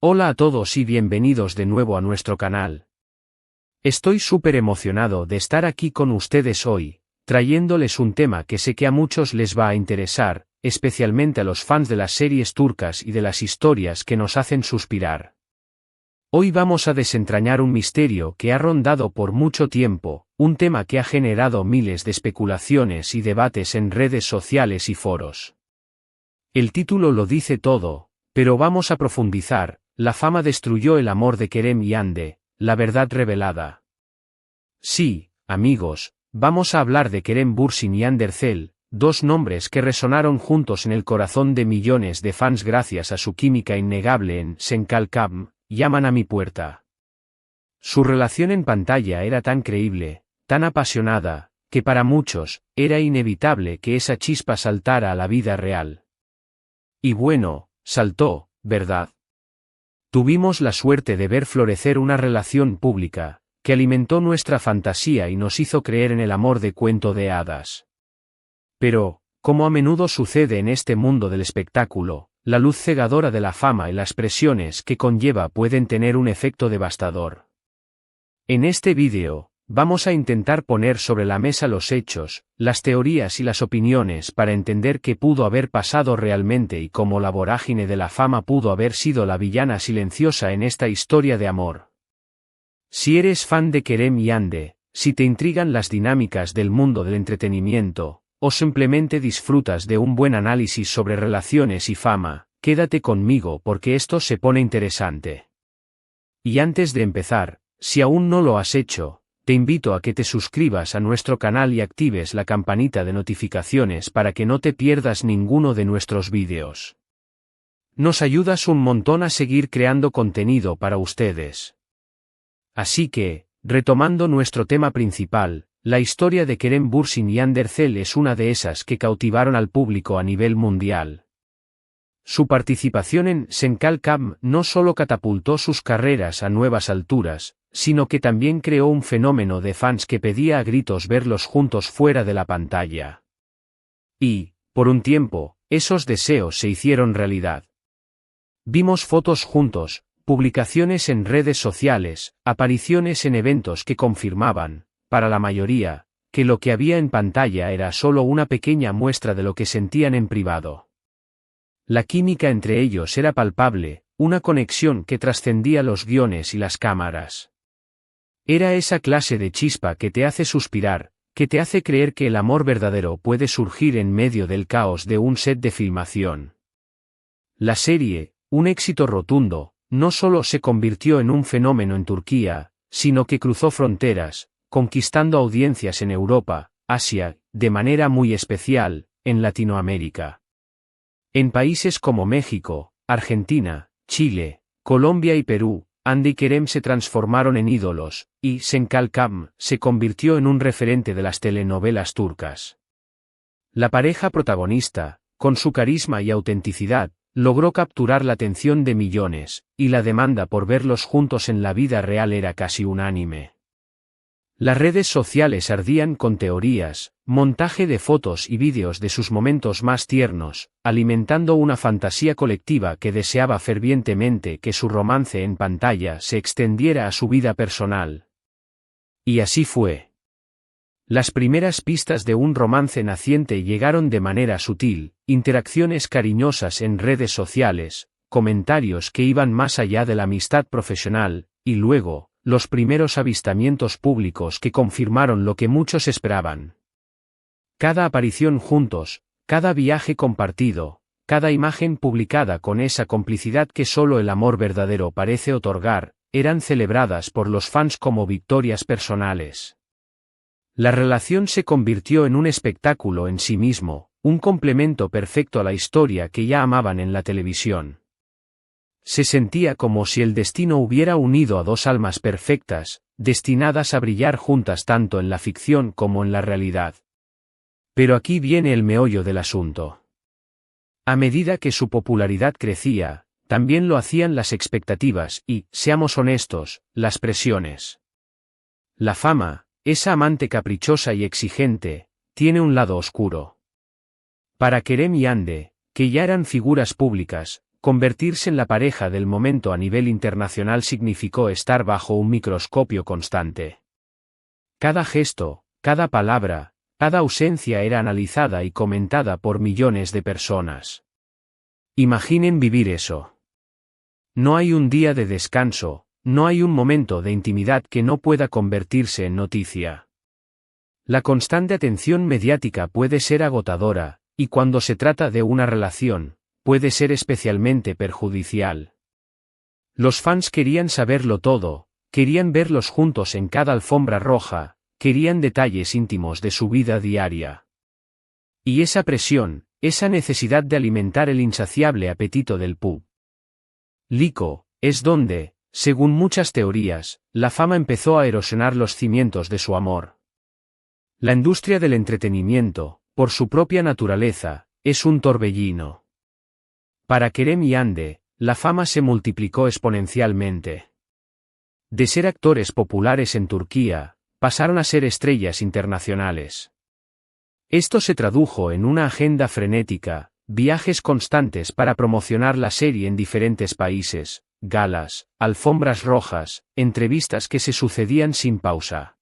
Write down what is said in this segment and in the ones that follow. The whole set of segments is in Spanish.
Hola a todos y bienvenidos de nuevo a nuestro canal. Estoy súper emocionado de estar aquí con ustedes hoy, trayéndoles un tema que sé que a muchos les va a interesar, especialmente a los fans de las series turcas y de las historias que nos hacen suspirar. Hoy vamos a desentrañar un misterio que ha rondado por mucho tiempo, un tema que ha generado miles de especulaciones y debates en redes sociales y foros. El título lo dice todo, pero vamos a profundizar. La fama destruyó el amor de Kerem y Hande, la verdad revelada. Sí, amigos, vamos a hablar de Kerem Bürsin y Hande Erçel, dos nombres que resonaron juntos en el corazón de millones de fans gracias a su química innegable en Sen Kalkam, Llaman a mi puerta. Su relación en pantalla era tan creíble, tan apasionada, que para muchos, era inevitable que esa chispa saltara a la vida real. Y bueno, saltó, ¿verdad? Tuvimos la suerte de ver florecer una relación pública, que alimentó nuestra fantasía y nos hizo creer en el amor de cuento de hadas. Pero, como a menudo sucede en este mundo del espectáculo, la luz cegadora de la fama y las presiones que conlleva pueden tener un efecto devastador. En este vídeo, vamos a intentar poner sobre la mesa los hechos, las teorías y las opiniones para entender qué pudo haber pasado realmente y cómo la vorágine de la fama pudo haber sido la villana silenciosa en esta historia de amor. Si eres fan de Kerem y Hande, si te intrigan las dinámicas del mundo del entretenimiento, o simplemente disfrutas de un buen análisis sobre relaciones y fama, quédate conmigo porque esto se pone interesante. Y antes de empezar, si aún no lo has hecho, te invito a que te suscribas a nuestro canal y actives la campanita de notificaciones para que no te pierdas ninguno de nuestros vídeos. Nos ayudas un montón a seguir creando contenido para ustedes. Así que, retomando nuestro tema principal, la historia de Kerem Bürsin y Hande Erçel es una de esas que cautivaron al público a nivel mundial. Su participación en Sen Kalkam no solo catapultó sus carreras a nuevas alturas, sino que también creó un fenómeno de fans que pedía a gritos verlos juntos fuera de la pantalla. Y, por un tiempo, esos deseos se hicieron realidad. Vimos fotos juntos, publicaciones en redes sociales, apariciones en eventos que confirmaban, para la mayoría, que lo que había en pantalla era solo una pequeña muestra de lo que sentían en privado. La química entre ellos era palpable, una conexión que trascendía los guiones y las cámaras. Era esa clase de chispa que te hace suspirar, que te hace creer que el amor verdadero puede surgir en medio del caos de un set de filmación. La serie, un éxito rotundo, no solo se convirtió en un fenómeno en Turquía, sino que cruzó fronteras, conquistando audiencias en Europa, Asia, de manera muy especial, en Latinoamérica. En países como México, Argentina, Chile, Colombia y Perú, Hande y Kerem se transformaron en ídolos, y Sen Kalkam se convirtió en un referente de las telenovelas turcas. La pareja protagonista, con su carisma y autenticidad, logró capturar la atención de millones, y la demanda por verlos juntos en la vida real era casi unánime. Las redes sociales ardían con teorías, montaje de fotos y vídeos de sus momentos más tiernos, alimentando una fantasía colectiva que deseaba fervientemente que su romance en pantalla se extendiera a su vida personal. Y así fue. Las primeras pistas de un romance naciente llegaron de manera sutil, interacciones cariñosas en redes sociales, comentarios que iban más allá de la amistad profesional, y luego, los primeros avistamientos públicos que confirmaron lo que muchos esperaban. Cada aparición juntos, cada viaje compartido, cada imagen publicada con esa complicidad que solo el amor verdadero parece otorgar, eran celebradas por los fans como victorias personales. La relación se convirtió en un espectáculo en sí mismo, un complemento perfecto a la historia que ya amaban en la televisión. Se sentía como si el destino hubiera unido a dos almas perfectas, destinadas a brillar juntas tanto en la ficción como en la realidad. Pero aquí viene el meollo del asunto. A medida que su popularidad crecía, también lo hacían las expectativas y, seamos honestos, las presiones. La fama, esa amante caprichosa y exigente, tiene un lado oscuro. Para Kerem y Hande, que ya eran figuras públicas, convertirse en la pareja del momento a nivel internacional significó estar bajo un microscopio constante. Cada gesto, cada palabra, cada ausencia era analizada y comentada por millones de personas. Imaginen vivir eso. No hay un día de descanso, no hay un momento de intimidad que no pueda convertirse en noticia. La constante atención mediática puede ser agotadora, y cuando se trata de una relación, puede ser especialmente perjudicial. Los fans querían saberlo todo, querían verlos juntos en cada alfombra roja, querían detalles íntimos de su vida diaria. Y esa presión, esa necesidad de alimentar el insaciable apetito del público, es donde, según muchas teorías, la fama empezó a erosionar los cimientos de su amor. La industria del entretenimiento, por su propia naturaleza, es un torbellino. Para Kerem y Hande, la fama se multiplicó exponencialmente. De ser actores populares en Turquía, pasaron a ser estrellas internacionales. Esto se tradujo en una agenda frenética, viajes constantes para promocionar la serie en diferentes países, galas, alfombras rojas, entrevistas que se sucedían sin pausa.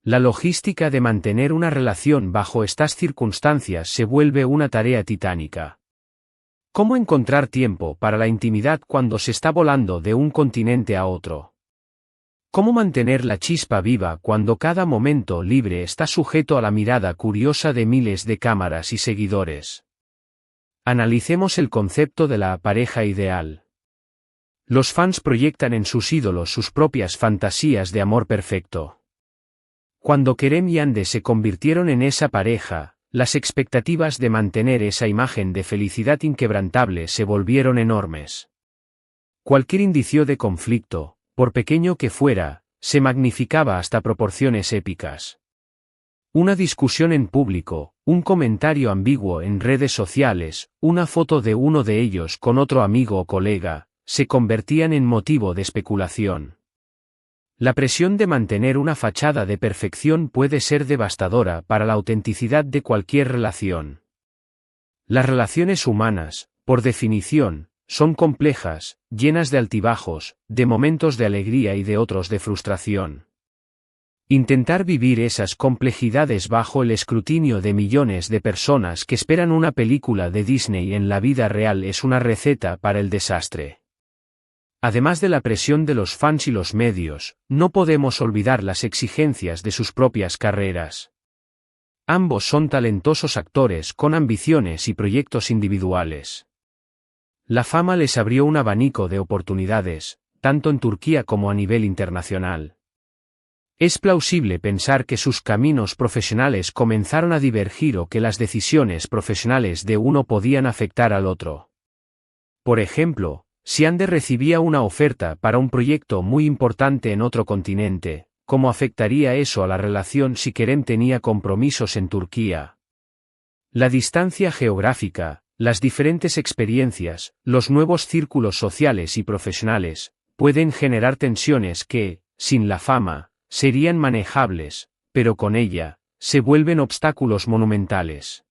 La logística de mantener una relación bajo estas circunstancias se vuelve una tarea titánica. ¿Cómo encontrar tiempo para la intimidad cuando se está volando de un continente a otro? ¿Cómo mantener la chispa viva cuando cada momento libre está sujeto a la mirada curiosa de miles de cámaras y seguidores? Analicemos el concepto de la pareja ideal. Los fans proyectan en sus ídolos sus propias fantasías de amor perfecto. Cuando Kerem y Hande se convirtieron en esa pareja, las expectativas de mantener esa imagen de felicidad inquebrantable se volvieron enormes. Cualquier indicio de conflicto, por pequeño que fuera, se magnificaba hasta proporciones épicas. Una discusión en público, un comentario ambiguo en redes sociales, una foto de uno de ellos con otro amigo o colega, se convertían en motivo de especulación. La presión de mantener una fachada de perfección puede ser devastadora para la autenticidad de cualquier relación. Las relaciones humanas, por definición, son complejas, llenas de altibajos, de momentos de alegría y de otros de frustración. Intentar vivir esas complejidades bajo el escrutinio de millones de personas que esperan una película de Disney en la vida real es una receta para el desastre. Además de la presión de los fans y los medios, no podemos olvidar las exigencias de sus propias carreras. Ambos son talentosos actores con ambiciones y proyectos individuales. La fama les abrió un abanico de oportunidades, tanto en Turquía como a nivel internacional. Es plausible pensar que sus caminos profesionales comenzaron a divergir o que las decisiones profesionales de uno podían afectar al otro. Por ejemplo, si Hande recibía una oferta para un proyecto muy importante en otro continente, ¿cómo afectaría eso a la relación si Kerem tenía compromisos en Turquía? La distancia geográfica, las diferentes experiencias, los nuevos círculos sociales y profesionales, pueden generar tensiones que, sin la fama, serían manejables, pero con ella, se vuelven obstáculos monumentales.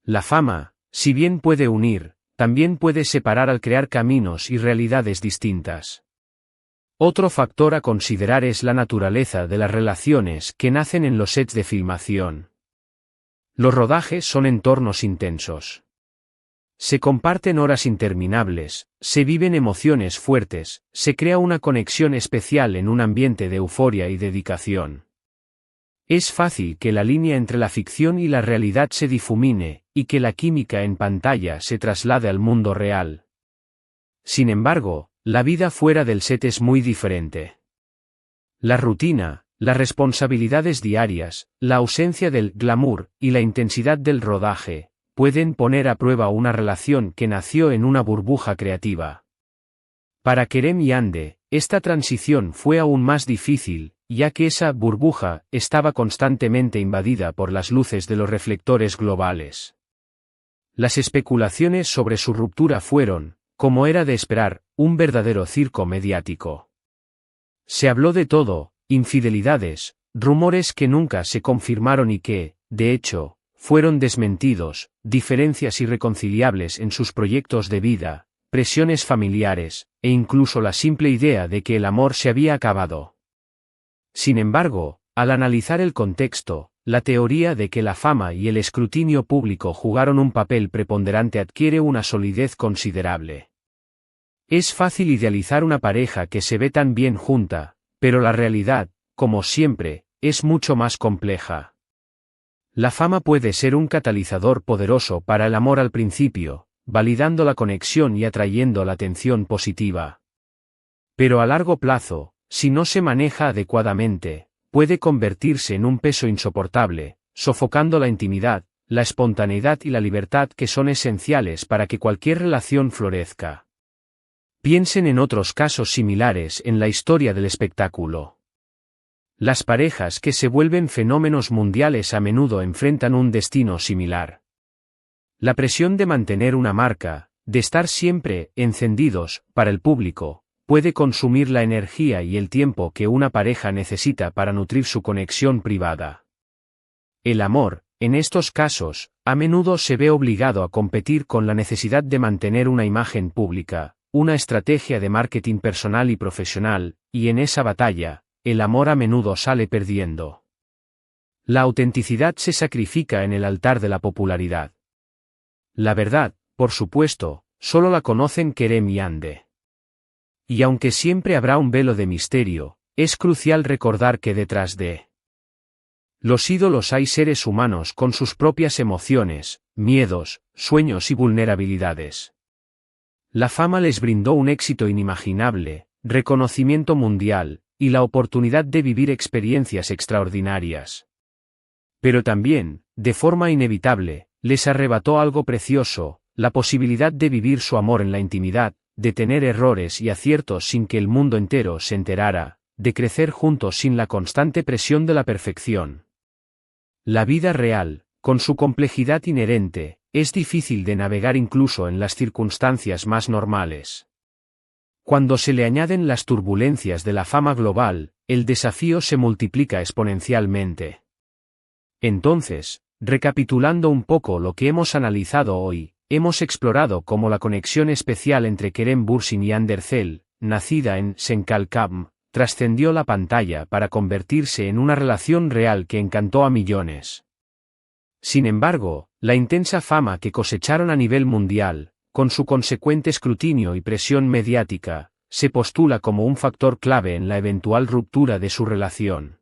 La fama, si bien puede unir, también puede separar al crear caminos y realidades distintas. Otro factor a considerar es la naturaleza de las relaciones que nacen en los sets de filmación. Los rodajes son entornos intensos. Se comparten horas interminables, se viven emociones fuertes, se crea una conexión especial en un ambiente de euforia y dedicación. Es fácil que la línea entre la ficción y la realidad se difumine, y que la química en pantalla se traslade al mundo real. Sin embargo, la vida fuera del set es muy diferente. La rutina, las responsabilidades diarias, la ausencia del glamour y la intensidad del rodaje, pueden poner a prueba una relación que nació en una burbuja creativa. Para Kerem y Hande, esta transición fue aún más difícil, ya que esa burbuja estaba constantemente invadida por las luces de los reflectores globales. Las especulaciones sobre su ruptura fueron, como era de esperar, un verdadero circo mediático. Se habló de todo, infidelidades, rumores que nunca se confirmaron y que, de hecho, fueron desmentidos, diferencias irreconciliables en sus proyectos de vida, presiones familiares, e incluso la simple idea de que el amor se había acabado. Sin embargo, al analizar el contexto, la teoría de que la fama y el escrutinio público jugaron un papel preponderante adquiere una solidez considerable. Es fácil idealizar una pareja que se ve tan bien junta, pero la realidad, como siempre, es mucho más compleja. La fama puede ser un catalizador poderoso para el amor al principio, validando la conexión y atrayendo la atención positiva. Pero a largo plazo, si no se maneja adecuadamente, puede convertirse en un peso insoportable, sofocando la intimidad, la espontaneidad y la libertad que son esenciales para que cualquier relación florezca. Piensen en otros casos similares en la historia del espectáculo. Las parejas que se vuelven fenómenos mundiales a menudo enfrentan un destino similar. La presión de mantener una marca, de estar siempre encendidos para el público, puede consumir la energía y el tiempo que una pareja necesita para nutrir su conexión privada. El amor, en estos casos, a menudo se ve obligado a competir con la necesidad de mantener una imagen pública, una estrategia de marketing personal y profesional, y en esa batalla, el amor a menudo sale perdiendo. La autenticidad se sacrifica en el altar de la popularidad. La verdad, por supuesto, solo la conocen Kerem y Hande. Y aunque siempre habrá un velo de misterio, es crucial recordar que detrás de los ídolos hay seres humanos con sus propias emociones, miedos, sueños y vulnerabilidades. La fama les brindó un éxito inimaginable, reconocimiento mundial, y la oportunidad de vivir experiencias extraordinarias. Pero también, de forma inevitable, les arrebató algo precioso, la posibilidad de vivir su amor en la intimidad, de tener errores y aciertos sin que el mundo entero se enterara, de crecer juntos sin la constante presión de la perfección. La vida real, con su complejidad inherente, es difícil de navegar incluso en las circunstancias más normales. Cuando se le añaden las turbulencias de la fama global, el desafío se multiplica exponencialmente. Entonces, recapitulando un poco lo que hemos analizado hoy, hemos explorado cómo la conexión especial entre Kerem Bürsin y Hande Erçel, nacida en Senkalkam, trascendió la pantalla para convertirse en una relación real que encantó a millones. Sin embargo, la intensa fama que cosecharon a nivel mundial, con su consecuente escrutinio y presión mediática, se postula como un factor clave en la eventual ruptura de su relación.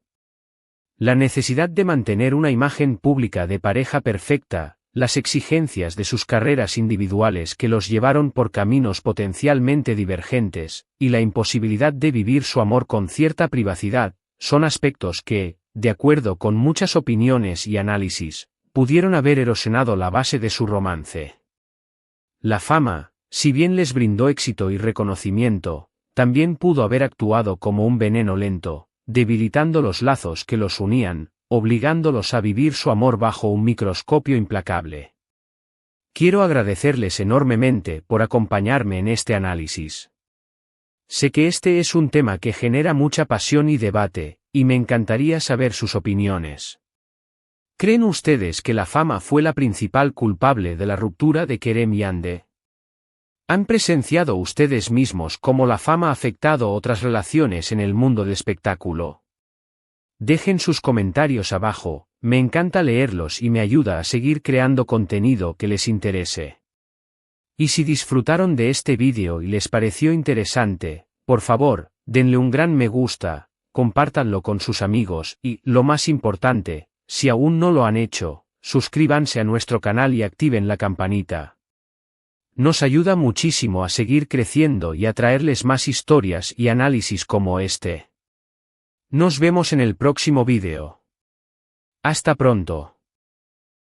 La necesidad de mantener una imagen pública de pareja perfecta, las exigencias de sus carreras individuales que los llevaron por caminos potencialmente divergentes, y la imposibilidad de vivir su amor con cierta privacidad, son aspectos que, de acuerdo con muchas opiniones y análisis, pudieron haber erosionado la base de su romance. La fama, si bien les brindó éxito y reconocimiento, también pudo haber actuado como un veneno lento, debilitando los lazos que los unían, obligándolos a vivir su amor bajo un microscopio implacable. Quiero agradecerles enormemente por acompañarme en este análisis. Sé que este es un tema que genera mucha pasión y debate, y me encantaría saber sus opiniones. ¿Creen ustedes que la fama fue la principal culpable de la ruptura de Kerem y Hande? ¿Han presenciado ustedes mismos cómo la fama ha afectado otras relaciones en el mundo del espectáculo? Dejen sus comentarios abajo, me encanta leerlos y me ayuda a seguir creando contenido que les interese. Y si disfrutaron de este vídeo y les pareció interesante, por favor, denle un gran me gusta, compártanlo con sus amigos y, lo más importante, si aún no lo han hecho, suscríbanse a nuestro canal y activen la campanita. Nos ayuda muchísimo a seguir creciendo y a traerles más historias y análisis como este. Nos vemos en el próximo vídeo. Hasta pronto.